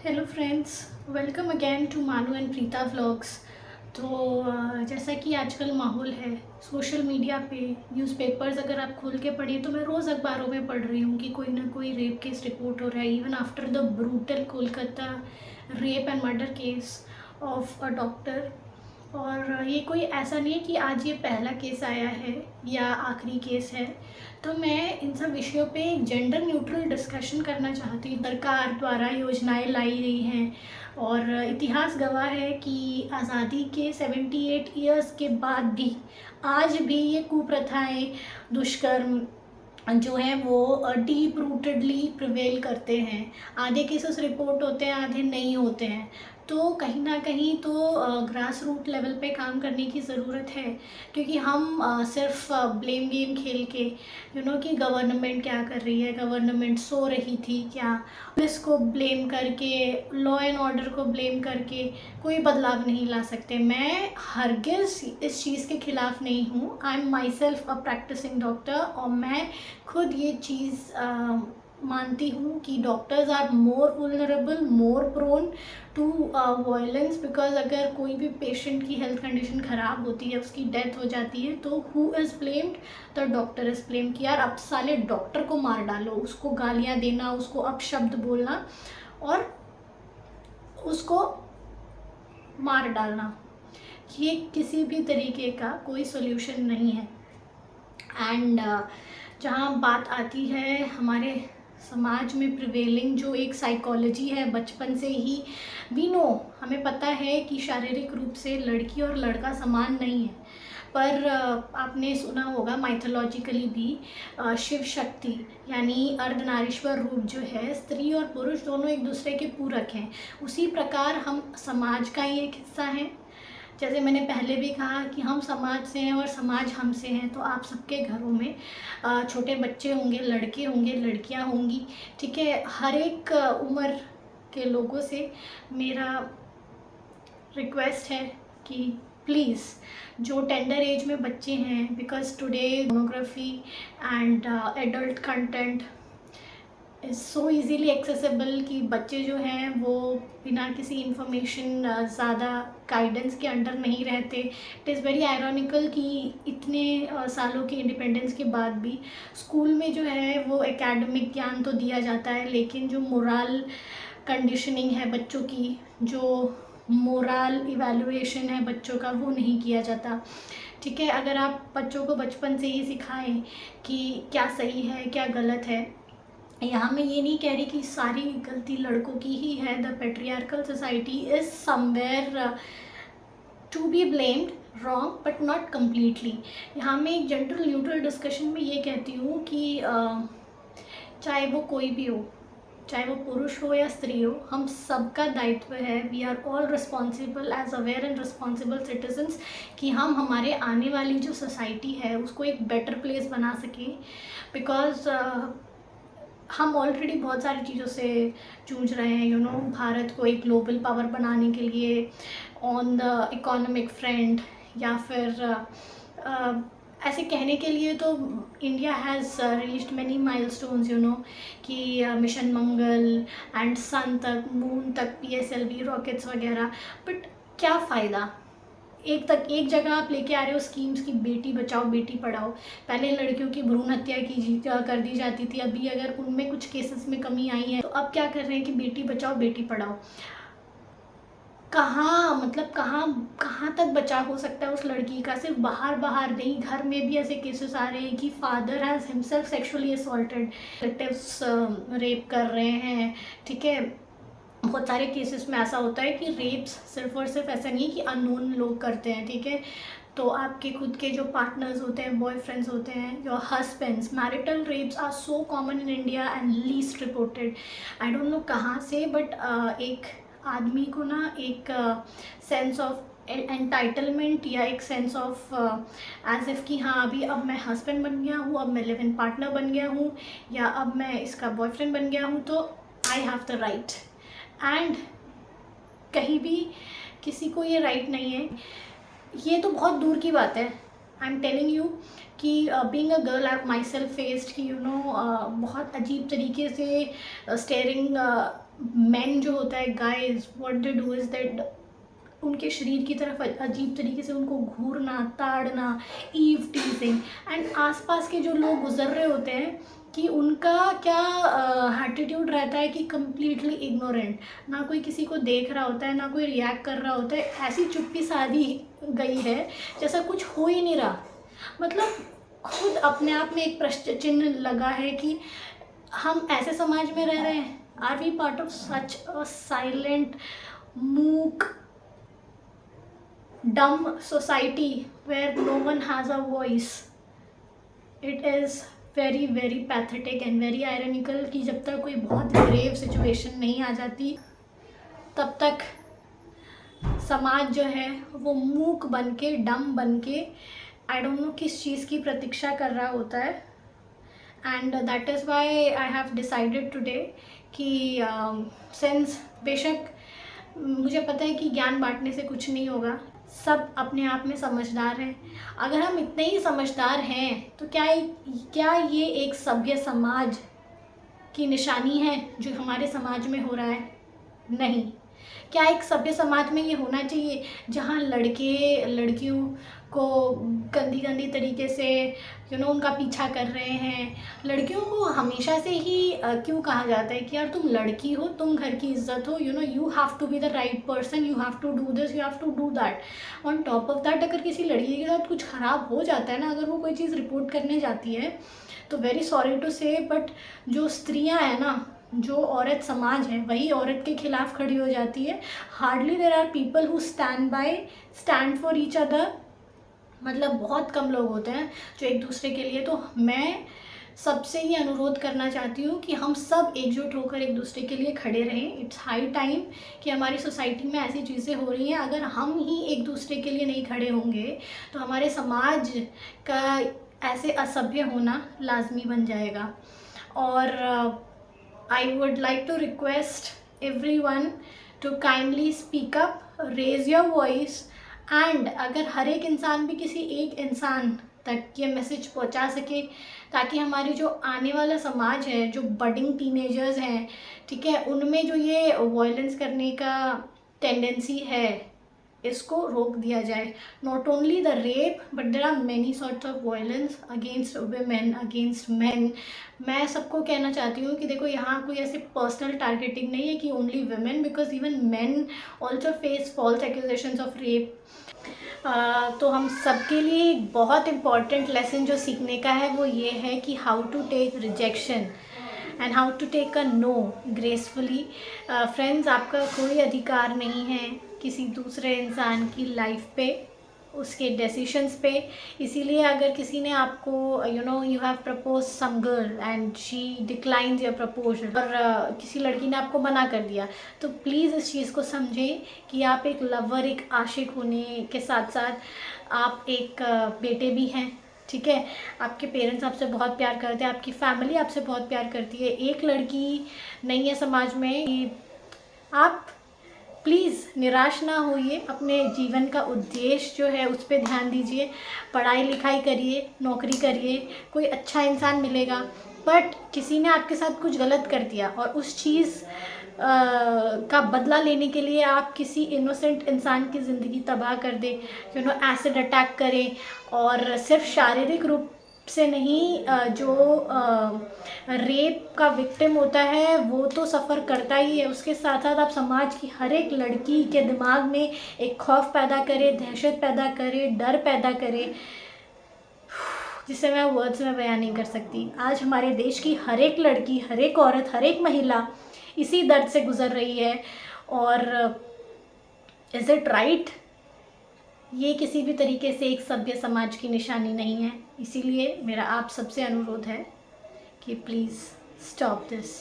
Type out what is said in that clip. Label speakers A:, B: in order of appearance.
A: Hello friends, welcome again to Manu and Preeta vlogs. तो जैसा कि आजकल माहौल है सोशल मीडिया पे, न्यूज़पेपर्स अगर आप खोल के पढ़िए तो मैं रोज़ अखबारों में पढ़ रही हूँ कि कोई ना कोई रेप केस रिपोर्ट हो रहा है, even after the brutal Kolkata rape and murder case of a doctor. और ये कोई ऐसा नहीं है कि आज ये पहला केस आया है या आखिरी केस है। तो मैं इन सब विषयों पे जेंडर न्यूट्रल डिस्कशन करना चाहती हूँ। सरकार द्वारा योजनाएं लाई गई हैं और इतिहास गवाह है कि आज़ादी के 78 ईयर्स के बाद भी आज भी ये कुप्रथाएं, दुष्कर्म जो है वो डीप रूटेडली प्रिवेल करते हैं। आधे केसेस रिपोर्ट होते हैं, आधे नहीं होते हैं। तो कहीं ना कहीं तो ग्रास रूट लेवल पे काम करने की ज़रूरत है, क्योंकि हम सिर्फ ब्लेम गेम खेल के कि गवर्नमेंट क्या कर रही है, गवर्नमेंट सो रही थी क्या, पुलिस को ब्लेम करके, लॉ एंड ऑर्डर को ब्लेम करके कोई बदलाव नहीं ला सकते। मैं हरगिज़ इस चीज़ के ख़िलाफ़ नहीं हूँ। I am myself a practising doctor और मैं खुद ये चीज़ मानती हूँ कि doctors are more vulnerable, more prone to violence, because अगर कोई भी पेशेंट की हेल्थ कंडीशन ख़राब होती है, उसकी डेथ हो जाती है, तो who is blamed? The doctor is blamed. कि यार अब साले डॉक्टर को मार डालो, उसको गालियाँ देना, उसको अपशब्द बोलना और उसको मार डालना, ये किसी भी तरीके का कोई सोल्यूशन नहीं है। एंड जहाँ बात आती है हमारे समाज में प्रिवेलिंग जो एक साइकोलॉजी है, बचपन से ही वी नो, हमें पता है कि शारीरिक रूप से लड़की और लड़का समान नहीं है। पर आपने सुना होगा माइथोलॉजिकली भी शिव शक्ति यानी अर्धनारीश्वर रूप जो है, स्त्री और पुरुष दोनों एक दूसरे के पूरक हैं। उसी प्रकार हम समाज का ही एक हिस्सा हैं। जैसे मैंने पहले भी कहा कि हम समाज से हैं और समाज हमसे हैं। तो आप सबके घरों में छोटे बच्चे होंगे, लड़के होंगे, लड़कियां होंगी, ठीक है। हर एक उम्र के लोगों से मेरा रिक्वेस्ट है कि प्लीज़ जो टेंडर एज में बच्चे हैं, because today pornography and adult content is so easily accessible कि बच्चे जो हैं वो बिना किसी इंफॉर्मेशन, ज़्यादा गाइडेंस के अंडर नहीं रहते। इट इज़ वेरी आयरॉनिकल कि इतने सालों के इंडिपेंडेंस के बाद भी स्कूल में जो है वो एकेडमिक ज्ञान तो दिया जाता है, लेकिन जो मोरल कंडीशनिंग है बच्चों की, जो मोरल इवैल्यूएशन है बच्चों का, वो नहीं किया जाता। ठीक है, अगर आप बच्चों को बचपन से ही सिखाएं कि क्या सही है क्या गलत है। यहाँ मैं ये नहीं कह रही कि सारी गलती लड़कों की ही है। The patriarchal society is somewhere to be blamed, wrong but not completely. यहाँ मैं एक जेंडर न्यूट्रल डिस्कशन में ये कहती हूँ कि चाहे वो कोई भी हो, चाहे वो पुरुष हो या स्त्री हो, हम सबका दायित्व है। We are all responsible as aware and responsible citizens कि हम हमारे आने वाली जो सोसाइटी है उसको एक बेटर प्लेस बना सकें। बिकॉज हम ऑलरेडी बहुत सारी चीज़ों से जूझ रहे हैं। भारत को एक ग्लोबल पावर बनाने के लिए ऑन द इकोनॉमिक फ्रंट, या फिर ऐसे कहने के लिए तो India has reached many milestones, कि मिशन मंगल एंड सन तक, मून तक, PSLV रॉकेट्स वगैरह। बट क्या फ़ायदा? एक जगह आप लेके आ रहे हो स्कीम्स की बेटी बचाओ बेटी पढ़ाओ। पहले लड़कियों की भ्रूण हत्या कर दी जाती थी, अभी अगर उनमें कुछ केसेस में कमी आई है तो अब क्या कर रहे हैं कि बेटी बचाओ बेटी पढ़ाओ। कहाँ तक बचाव हो सकता है उस लड़की का? सिर्फ बाहर नहीं, घर में भी ऐसे केसेस आ रहे हैं कि father has himself sexually assaulted, relatives rape कर रहे हैं, ठीक है। बहुत सारे केसेस में ऐसा होता है कि रेप्स सिर्फ और सिर्फ ऐसा नहीं है कि अननोन लोग करते हैं, ठीक है। तो आपके खुद के जो पार्टनर्स होते हैं, बॉयफ्रेंड्स होते हैं, your husbands. Marital rapes are so common in India and least reported. I don't know कहाँ से, बट एक आदमी को ना एक सेंस ऑफ एंटाइटलमेंट या एक सेंस ऑफ एज इफ़ कि हाँ अभी अब मैं हस्बैंड बन गया हूँ, अब मैं लिव इन पार्टनर बन गया हूँ, या अब मैं इसका बॉयफ्रेंड बन गया हूँ, तो I have the right. And कहीं भी किसी को ये राइट नहीं है। ये तो बहुत दूर की बात है, आई एम टेलिंग यू कि being a girl I my self faced कि बहुत अजीब तरीके से स्टेयरिंग मैन जो होता है, guys what they do is that उनके शरीर की तरफ अजीब तरीके से उनको घूरना, ताड़ना, ईव टीजिंग, एंड आसपास के जो लोग गुजर रहे होते हैं कि उनका क्या एटीट्यूड रहता है कि कम्प्लीटली इग्नोरेंट, ना कोई किसी को देख रहा होता है, ना कोई रिएक्ट कर रहा होता है, ऐसी चुप्पी साधी गई है जैसा कुछ हो ही नहीं रहा। मतलब खुद अपने आप में एक प्रश्न चिन्ह लगा है कि हम ऐसे समाज में रह रहे हैं। Are we part of such a silent, मूक, dumb society where no one has a voice? It is very very pathetic and very ironical कि जब तक कोई बहुत grave situation नहीं आ जाती तब तक समाज जो है वो मूक बन के, डम बन के, आई डोंट नो किस चीज़ की प्रतीक्षा कर रहा होता है। And that is why I have decided today कि सिंस बेशक मुझे पता है कि ज्ञान बांटने से कुछ नहीं होगा, सब अपने आप में समझदार हैं। अगर हम इतने ही समझदार हैं तो क्या ये एक सभ्य समाज की निशानी है जो हमारे समाज में हो रहा है? नहीं। क्या एक सभ्य समाज में ये होना चाहिए जहाँ लड़के लड़कियों को गंदी गंदी तरीके से उनका पीछा कर रहे हैं? लड़कियों को हमेशा से ही क्यों कहा जाता है कि यार तुम लड़की हो, तुम घर की इज्जत हो, you have to be the right person, you have to do this, you have to do that. On top of that अगर किसी लड़की के साथ कुछ ख़राब हो जाता है ना, अगर वो कोई चीज़ रिपोर्ट करने जाती है तो वेरी सॉरी टू से बट जो स्त्रियाँ हैं ना, जो औरत समाज है वही औरत के खिलाफ खड़ी हो जाती है। Hardly there are people who stand for each other. मतलब बहुत कम लोग होते हैं जो एक दूसरे के लिए। तो मैं सबसे ये अनुरोध करना चाहती हूँ कि हम सब एकजुट होकर एक दूसरे के लिए खड़े रहें। इट्स हाई टाइम कि हमारी सोसाइटी में ऐसी चीज़ें हो रही हैं, अगर हम ही एक दूसरे के लिए नहीं खड़े होंगे तो हमारे समाज का ऐसे असभ्य होना लाजमी बन जाएगा। और I would like to request everyone to kindly speak up, raise your voice, and अगर हर एक इंसान भी किसी एक इंसान तक ये मैसेज पहुंचा सके ताकि हमारी जो आने वाला समाज है, जो बडिंग टीनेजर्स हैं, ठीक है, उनमें जो ये वायलेंस करने का टेंडेंसी है इसको रोक दिया जाए। Not only the rape but there are many sorts of violence against women, against man. मैं सबको कहना चाहती हूँ कि देखो यहाँ कोई ऐसे पर्सनल टारगेटिंग नहीं है कि only women, because even man also face false accusations of rape. तो हम सबके लिए बहुत इम्पॉर्टेंट लेसन जो सीखने का है वो ये है कि how to take rejection and how to take a no gracefully. Friends, आपका कोई अधिकार नहीं है किसी दूसरे इंसान की लाइफ पे, उसके डिसीशंस पे। इसीलिए अगर किसी ने आपको you have propose some girl and she declines your proposal, और किसी लड़की ने आपको मना कर दिया, तो प्लीज़ इस चीज़ को समझें कि आप एक लवर, एक आशिक होने के साथ साथ आप एक बेटे भी हैं, ठीक है। आपके पेरेंट्स आपसे बहुत प्यार करते हैं, आपकी फैमिली आपसे बहुत प्यार करती है। एक लड़की नहीं है समाज में कि आप प्लीज़ निराश ना होइए। अपने जीवन का उद्देश्य जो है उस पर ध्यान दीजिए, पढ़ाई लिखाई करिए, नौकरी करिए, कोई अच्छा इंसान मिलेगा। बट किसी ने आपके साथ कुछ गलत कर दिया और उस चीज़ का बदला लेने के लिए आप किसी इनोसेंट इंसान की ज़िंदगी तबाह कर दे, एसिड अटैक करें, और सिर्फ शारीरिक रूप से नहीं, जो रेप का विक्टिम होता है वो तो सफ़र करता ही है, उसके साथ साथ आप समाज की हर एक लड़की के दिमाग में एक खौफ पैदा करे, दहशत पैदा करे, डर पैदा करे, जिसे मैं वर्ड्स में बयान नहीं कर सकती। आज हमारे देश की हर एक लड़की, हर एक औरत, हर एक महिला इसी दर्द से गुज़र रही है। और इज़ इट राइट? ये किसी भी तरीके से एक सभ्य समाज की निशानी नहीं है। इसीलिए मेरा आप सबसे अनुरोध है कि प्लीज़ स्टॉप दिस।